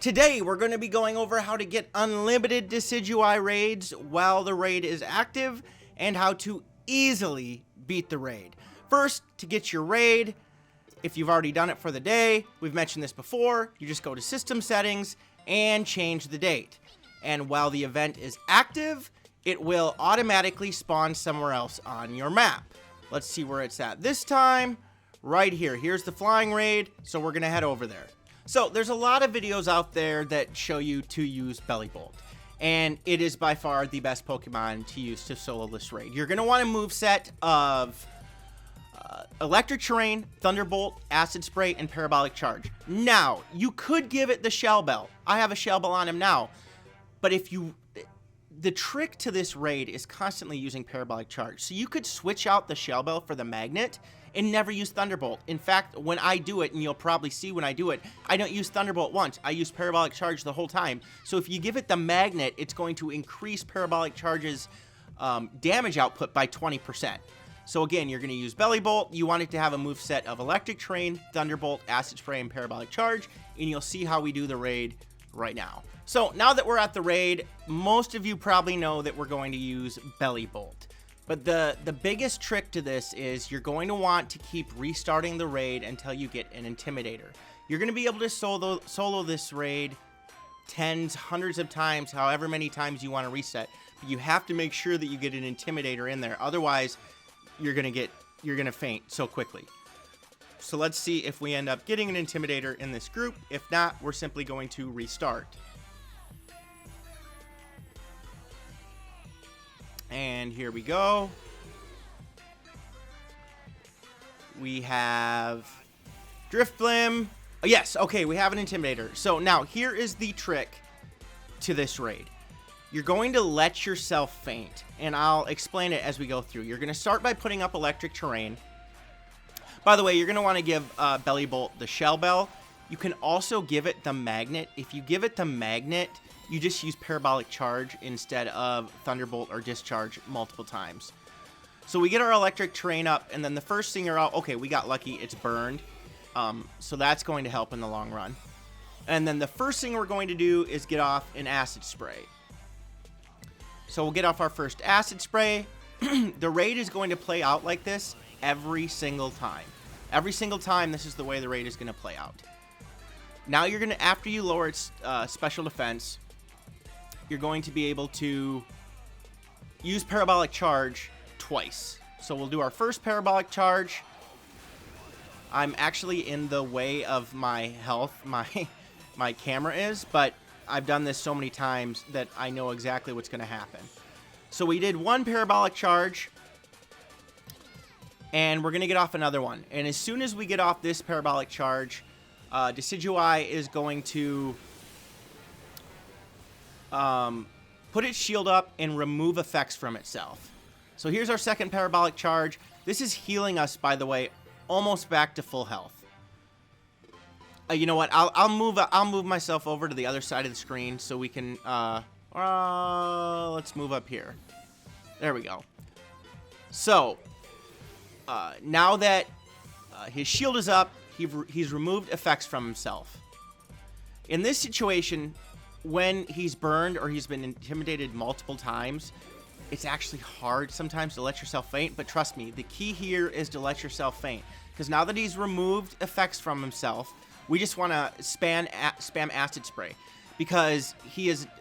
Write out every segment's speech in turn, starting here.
Today, we're going to be going over how to get unlimited Decidueye raids while the raid is active, and how to easily beat the raid. First, to get your raid, if you've already done it for the day, we've mentioned this before, you just go to System Settings and change the date. And while the event is active, it will automatically spawn somewhere else on your map. Let's see where it's at this time. Right here. Here's the flying raid, so we're going to head over there. So there's a lot of videos out there that show you to use Bellibolt, and it is by far the best Pokemon to use to solo this raid. You're going to want a moveset of Electric Terrain, Thunderbolt, Acid Spray, and Parabolic Charge. Now, you could give it the Shell Bell. I have a Shell Bell on him now, but the trick to this raid is constantly using Parabolic Charge. So you could switch out the Shell Bell for the Magnet and never use Thunderbolt. In fact, when I do it, and you'll probably see when I do it, I don't use Thunderbolt once. I use Parabolic Charge the whole time. So if you give it the Magnet, it's going to increase Parabolic Charge's damage output by 20%. So again, you're going to use Bellibolt. You want it to have a moveset of Electric Terrain, Thunderbolt, Acid Spray, and Parabolic Charge, and you'll see how we do the raid right now. So now that we're at the raid, most of you probably know that we're going to use Bellibolt. But the biggest trick to this is you're going to want to keep restarting the raid until you get an Intimidator. You're going to be able to solo this raid tens, hundreds of times, however many times you want to reset. But you have to make sure that you get an Intimidator in there. Otherwise, you're going to faint so quickly. So let's see if we end up getting an Intimidator in this group. If not, we're simply going to restart. And here we go. We have Driftblim. Oh, yes, okay, we have an Intimidator. So now, here is the trick to this raid. You're going to let yourself faint, and I'll explain it as we go through. You're going to start by putting up Electric Terrain. By the way, you're going to want to give Bellibolt the Shell Bell. You can also give it the Magnet. If you give it the Magnet, you just use Parabolic Charge instead of Thunderbolt or Discharge multiple times. So we get our Electric Terrain up, and then the first thing you're out, okay, we got lucky, it's burned. So that's going to help in the long run. And then the first thing we're going to do is get off an Acid Spray. So we'll get off our first Acid Spray. The raid is going to play out like this every single time. Every single time, this is the way the raid is going to play out. Now you're going to, after you lower its special defense, you're going to be able to use Parabolic Charge twice. So we'll do our first Parabolic Charge. I'm actually in the way of my health, my camera is, but I've done this so many times that I know exactly what's going to happen. So we did one Parabolic Charge, and we're going to get off another one. And as soon as we get off this Parabolic Charge, Decidueye is going to put its shield up and remove effects from itself. So here's our second Parabolic Charge. This is healing us, by the way, almost back to full health. You know what? I'll move myself over to the other side of the screen so we can. Let's move up here. There we go. So now that his shield is up, he's removed effects from himself. In this situation, when he's burned or he's been intimidated multiple times, it's actually hard sometimes to let yourself faint. But trust me, the key here is to let yourself faint, because now that he's removed effects from himself, we just want to spam Acid Spray, because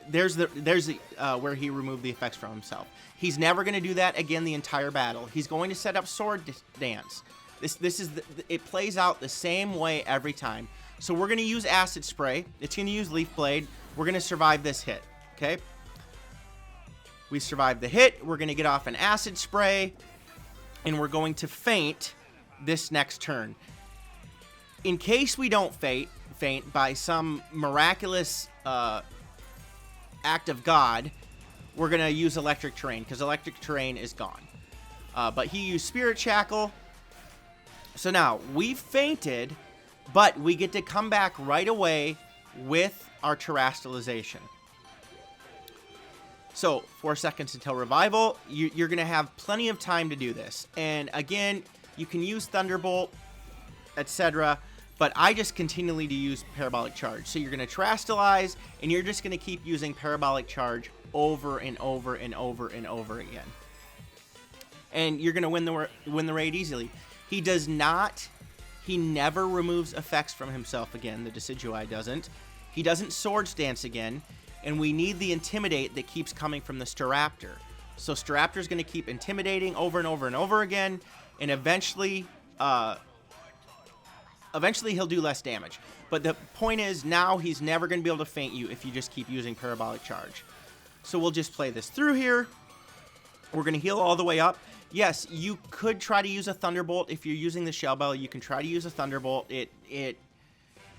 there's where he removed the effects from himself. He's never going to do that again the entire battle. He's going to set up Sword Dance. It plays out the same way every time. So we're going to use Acid Spray. It's going to use Leaf Blade. We're going to survive this hit. Okay. We survived the hit. We're going to get off an Acid Spray, and we're going to faint this next turn. In case we don't faint by some miraculous act of God, we're going to use Electric Terrain, because Electric Terrain is gone. But he used Spirit Shackle. So now, we've fainted, but we get to come back right away with our Terastallization. So, 4 seconds until revival. You're going to have plenty of time to do this. And again, you can use Thunderbolt, etc. but I just continually to use Parabolic Charge. So you're going to Terastallize, and you're just going to keep using Parabolic Charge over and over and over and over again. And you're going to win the raid easily. He never removes effects from himself again. The Decidueye doesn't. He doesn't Swords Dance again. And we need the Intimidate that keeps coming from the Staraptor. So Staraptor's going to keep intimidating over and over and over again. And eventually he'll do less damage. But the point is, now he's never going to be able to feint you if you just keep using Parabolic Charge. So we'll just play this through here. We're going to heal all the way up. Yes, you could try to use a Thunderbolt. If you're using the Shell Bell, you can try to use a Thunderbolt.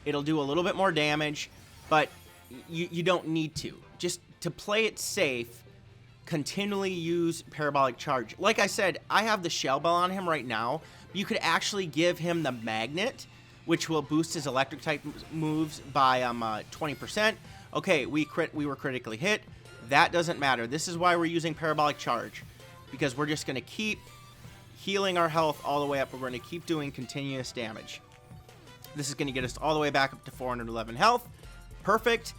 It'll do a little bit more damage, but you don't need to. Just to play it safe, continually use Parabolic Charge. Like I said, I have the Shell Bell on him right now. You could actually give him the Magnet, which will boost his electric type moves by 20%. Okay, we were critically hit. That doesn't matter. This is why we're using Parabolic Charge, because we're just going to keep healing our health all the way up. We're going to keep doing continuous damage. This is going to get us all the way back up to 411 health. Perfect.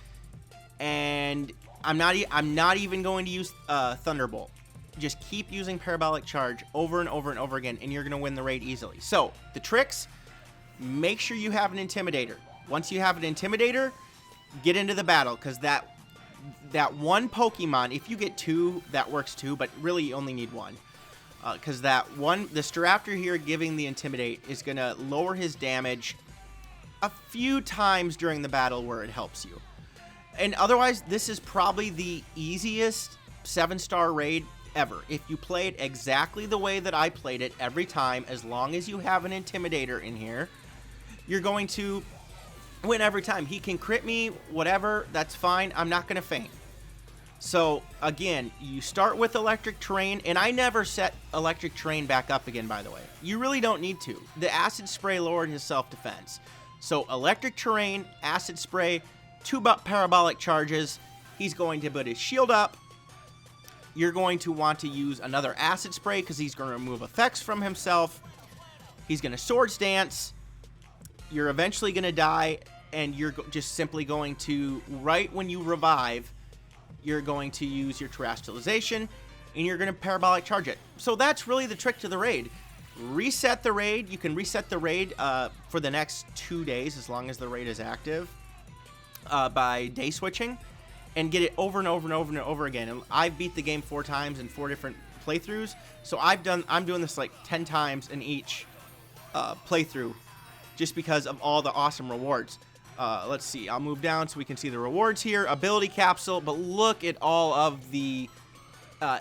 And I'm not even going to use Thunderbolt. Just keep using Parabolic Charge over and over and over again, and you're going to win the raid easily. So, the tricks, make sure you have an Intimidator. Once you have an Intimidator, get into the battle, because that one Pokemon, if you get two, that works too, but really you only need one. Because the Staraptor here giving the Intimidate is going to lower his damage a few times during the battle where it helps you. And otherwise, this is probably the easiest 7-star raid ever. If you play it exactly the way that I played it every time, as long as you have an Intimidator in here, you're going to win every time. He can crit me, whatever, that's fine. I'm not going to feint. So, again, you start with Electric Terrain, and I never set Electric Terrain back up again, by the way. You really don't need to. The Acid Spray lowered his self-defense. So, Electric Terrain, Acid Spray, 2 Parabolic Charges. He's going to put his shield up. You're going to want to use another Acid Spray because he's going to remove effects from himself. He's going to Swords Dance. You're eventually going to die, and you're just simply going to, right when you revive, you're going to use your Terastallization, and you're going to Parabolic Charge it. So that's really the trick to the raid. Reset the raid. You can reset the raid for the next 2 days, as long as the raid is active, by day switching, and get it over and over and over and over again. And I've beat the game 4 times in 4 different playthroughs, so I'm doing this like 10 times in each playthrough, just because of all the awesome rewards. Let's see, I'll move down so we can see the rewards here. Ability Capsule, but look at all of the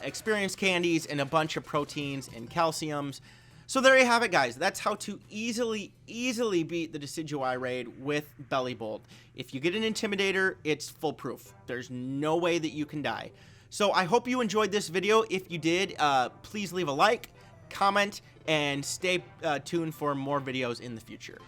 experience candies and a bunch of proteins and calciums. So there you have it, guys. That's how to easily beat the Decidueye raid with Belly Bolt. If you get an Intimidator, it's foolproof. There's no way that you can die. So I hope you enjoyed this video. If you did, please leave a like, comment, and stay tuned for more videos in the future.